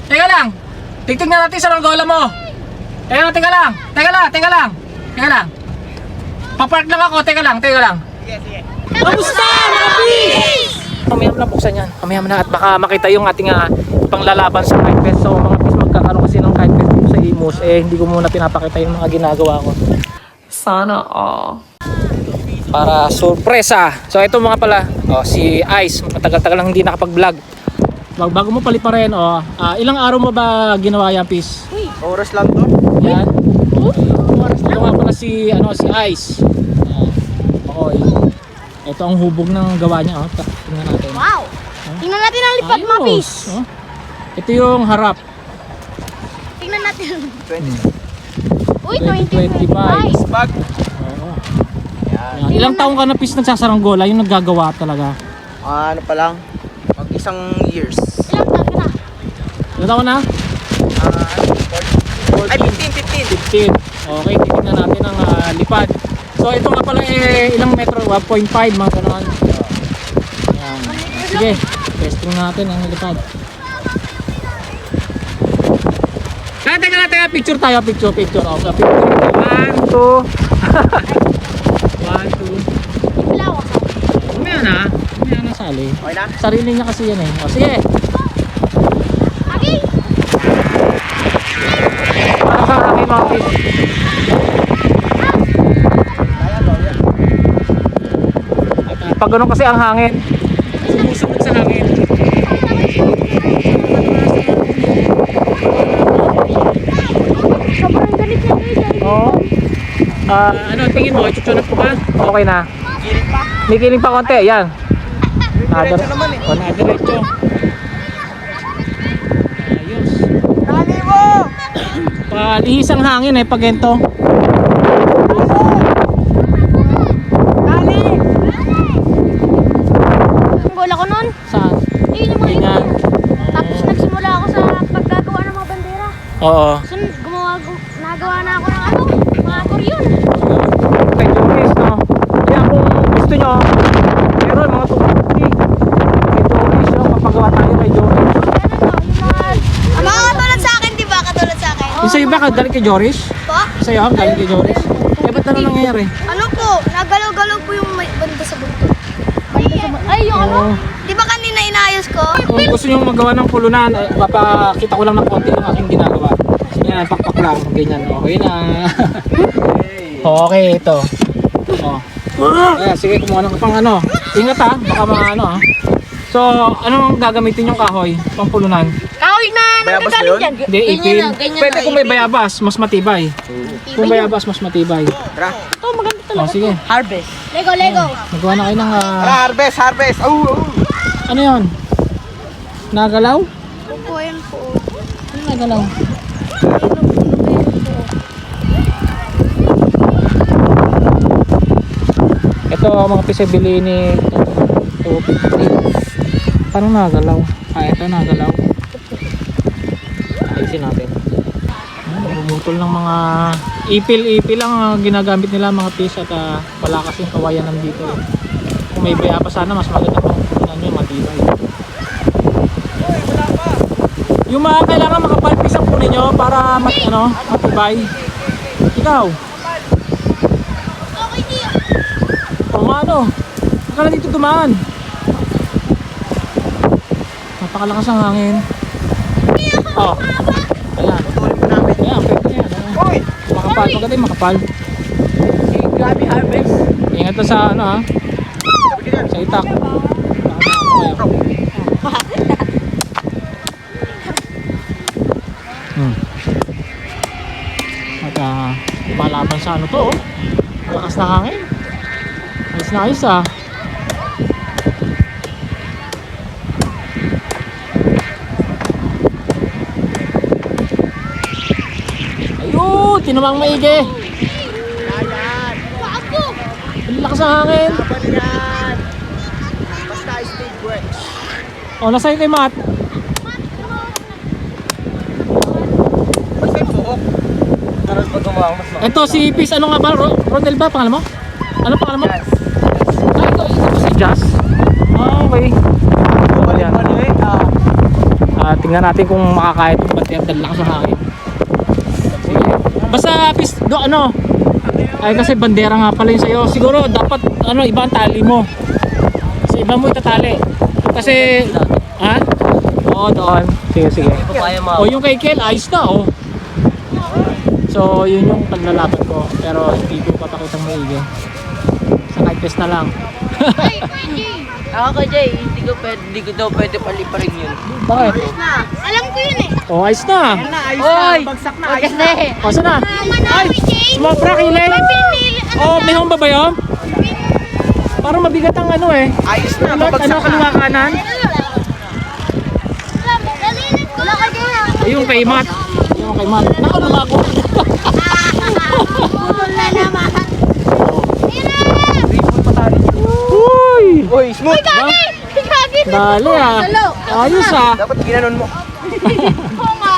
Teka lang. Titignan natin sa ranggola mo. Teka lang. Papark lang ako, teka lang. Sige. Kamusta mga pis? Mamaya mo na buksan yan. Mamaya mo na at baka makita yung ating panglalaban sa kite fest. So mga pis, magkakaroon kasi ng kite fest dito sa Imus. Hindi ko muna pinapakita yung mga ginagawa ko. Sana all. Para sorpresa. So ito mga pala, si Ice, matagal-tagal lang hindi nakapag-vlog. Bago mo paliparin, ilang araw mo ba ginawa yan, Pis? Oras lang to. Yan. Ito nga pala si Ice. Okay. Ito ang hubog ng gawa niya. Tingnan natin. Wow! Tingnan natin ang lipat, mga pis. Ito yung harap. Tingnan natin. 20. Uy, 2025. 2025. Bag. Oo. Yan. Ilang taong ka na, Pis, nagsasaranggola? Yung naggagawa talaga. Ano pa lang? Pag isang years. Ilang taon ka na? Ilang taon na? Ay, 15. 15. Okay, titignan natin ang lipad. So ito nga pala ilang metro? 1.5 mga ganoon. Ayan. Sige, testing natin ang lipad. Teka, picture tayo, picture. Okay, picture. 1, 2. 1, 2. Lawak ka. Umaya na sali. Okay na? Sarili niya kasi yan eh. O sige. Agi! Para sa akin mga pis. Pag ganun kasi ang hangin, sumusunod sa hangin. Sobrang galit niya guys. Oo. Ano, tingin mo, chuchunod ko ba? Okay na. Kiling pa. May kiling pa konti, yan. Diretso naman eh. Diretso. Ayos. Dali mo! Palihis ang hangin pag ganito. Dali! Ang bola ko nun. Saan? Yun yung mga Tingnan. Tapos nagsimula ako sa paggagawa ng mga bandera. Oo. Sunod, nagawa na ako ng mga koryon. Kay Joris, no? Kaya kung gusto nyo, meron mga tukuti. Kay Joris, no? Papagawa tayo kay Joris. Mga katulad sa akin, di ba? Katulad sa akin. Yung sa'yo ba, galing kay Joris? Po? Sa'yo, galing kay Joris? Ba't ano nangyayari? Ano po? Nagalaw-galaw po yung banda sa buntot. Ay, yung Oo. Di ba kanina inayos ko? Kung gusto nyo magawa ng pulunan, papakita ko lang ng konti yung aking ginagawa. Yan, pakpak lang. Ganyan. Okay na. Okay, ito. Ayan, sige, kumuha ng pang ano. Ingat baka mga ano So, anong gagamitin yung kahoy? Pampulunan? Kahoy na Bayabas ba nagagaling yun? dyan. Hindi, ipil. Pwede kung may bayabas, mas matibay. Kung bayabas, mas matibay. Tara. Ito, maganda talaga. Sige. Harvest. Lego. Nagawa na kayo ng Harvest. ano yun? Nagalaw? Opo, yan po. Ano nagalaw? Ito mga pisibili ni 250. Parang nagalaw. Ito nagalaw. Ayusin natin. Bumutol ng mga ipil ang ginagamit nila mga pis at wala kasing kawayan nandito. Kung may baya pa sana mas maganda pang nyo matibay. Yung mga kailangan makapalpis ang puno nyo para matibay. Ikaw? Mano, baka na dito dumaan. Napakalakas ang hangin. Ayan. Ayan, pwede yan. Makapal, maganda yung makapal. Grabe harvest. Ingat na sa sa itak. At malaban sa to. Malakas na hangin. Ayos na ayos Ayun, tinamang maigi. Ang lakas ng hangin. Basta stay fresh. Nasa'yo kay Matt. Basta yung buhok. Karoon pa gumawa mas Ito si Pis, ano nga ba? Rodel ba pangalan mo? Ano pangalan mo? Ito si Jazz. Okay. Ayan. tingnan natin kung makakaya itong bater dahil lakas ang hangin. Sige. Basta ano, ay kasi bandera nga pala yun sa'yo. Siguro dapat ano, iba ang tali mo. Kasi iba mo itatali. Kasi, ha? Oo, doon. Sige. O yung kay Kel, ayos na, oh. So, yun yung paglalaban ko. Pero hindi ko papakitang maigi. Sa kite fest na lang. Ako Jay, hindi ko daw pwede paliparin yun. Bakit? Alam ko yun eh. Oh, ayos na. Oy! Bagsak na, ayos na eh. O, saan na? Yung manami, Jay. Sumobra kilig. Oh, may hong babayom? Parang mabigat ang ano eh. Ayos na, Ulat, ano, kaliwa kanan? Wala ka dyan. Ayun kay Matt. Ayun kay Matt. Nakalumago. Putol na naman. Uy! Uy, smooth! Kagi! Kagi! Dali ah. Ayos ah. Dapat ginanon mo. Oo nga.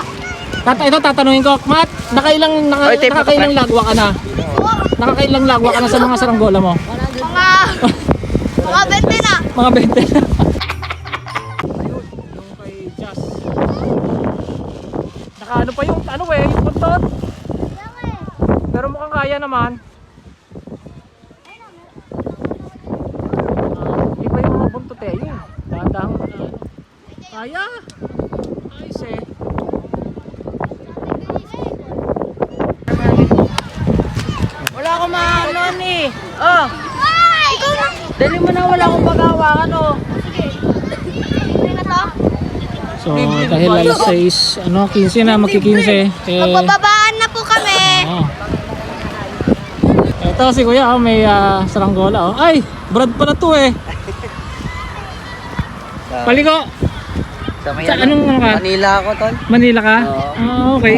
Ito tatanungin ko, Matt, Oy, tape na nakakailang lagwa ka na? Nakakailang lagwa ka na sa mga saranggola mo? Mga 20 na. Mga 20 na. Ayun, yung kay Jazz. Nakaano pa yung ano eh, yung buntot. Pero mukhang kaya naman. Iba yung mga buntot eh, yun. Dahan-dahang kaya. Ayos eh. Wala akong maanon eh. Oh, Ikaw na. dali mo na wala akong paghawakan oh. Hindi na to. So dahil alas 6, ano, 15 na, magki-15 eh. Magbababaan na po kami. Oh. Ito si Kuya, oh, may saranggola. Oh. Ay, Brad pala to eh. Paliko. Sa anong ano ka? Manila ako, Ton. Manila ka? Oo. Ah, okay.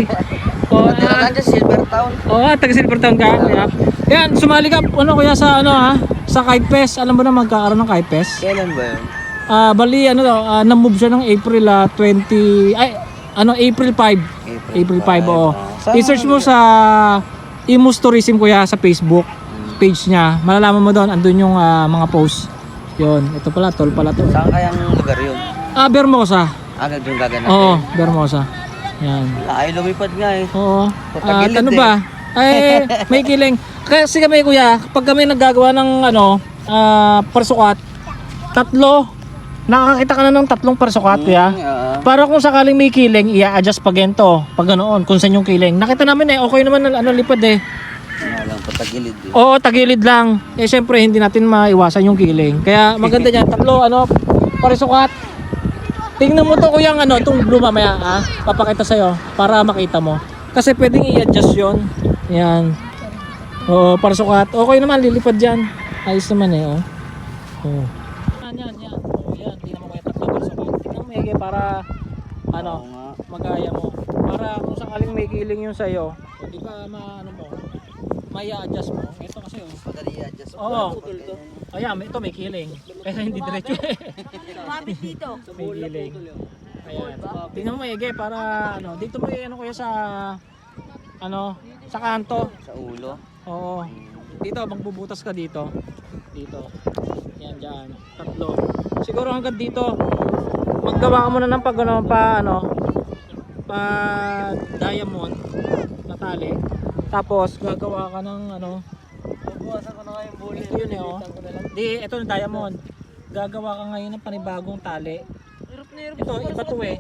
Oh, Natira lang dyan, Silver Town. taga Silver Town ka. Kuya. Yan, sumali ka ano kuya sa ano ha? Sa Kite Fest. Alam mo na magkakaroon ng Kite Fest? Kailan ba yun? Bali ano daw, na-move siya ng April 5. April 5, oo. I-search mo sa Imus Tourism kuya sa Facebook page niya. Malalaman mo doon, andun yung mga posts. Yun, ito pala, tol pala to. Saan kayang lugar yun? Bermosa. Agad yung gaganapin. Oo, Bermosa. Yan. Ay, lumipad nga eh. Oo. Patagilid Ano eh. ba? Ay, may kiling. Kasi kami kuya, pag kami naggagawa ng ano, parsukat, nakakita ka na ng 3 parsukat kuya. Para kung sakaling may kiling, i-adjust pa ganito, pag ganoon, kung saan yung kiling. Nakita namin okay naman ano lipad eh. Ano lang, patagilid eh. Oo, tagilid lang. Eh syempre hindi natin maiwasan yung kiling. Kaya maganda niyan, 3 parisukat. Tingnan mo to kuya ano, itong blue mamaya papakita sa'yo para makita mo. Kasi pwedeng i-adjust yun. Yan. Oo, parisukat. Okay naman, lilipad dyan. Ayos naman eh, oh. Oo. Yan. Oo, yan. Tingnan mo kaya 3 parisukat. Tingnan mo hige para ano, magaya mo. Para kung sakaling may kiling yun sa'yo, di ba ano mo, may adjust mo. Ito kasi oh. Madali i-adjust. Oo. Ayan, ito may kiling. Kaya hindi diretso eh. Mabit dito. May kiling. Ayan. Tingnan mo Ege para ano, dito mo ano kuya sa ano, sa kanto. Sa ulo. Oo. Dito magbubutas ka dito. Dito. Yan diyan. 3. Siguro hanggang dito. Maggawa ka muna ng pag ano, pa diamond na tali. Tapos gagawa ka ng ano, Buwasan ko na nga yung bully. ito yun eh oh. Di, ito yung diamond. Gagawa ka ngayon ng panibagong tali. Ito, iba to eh.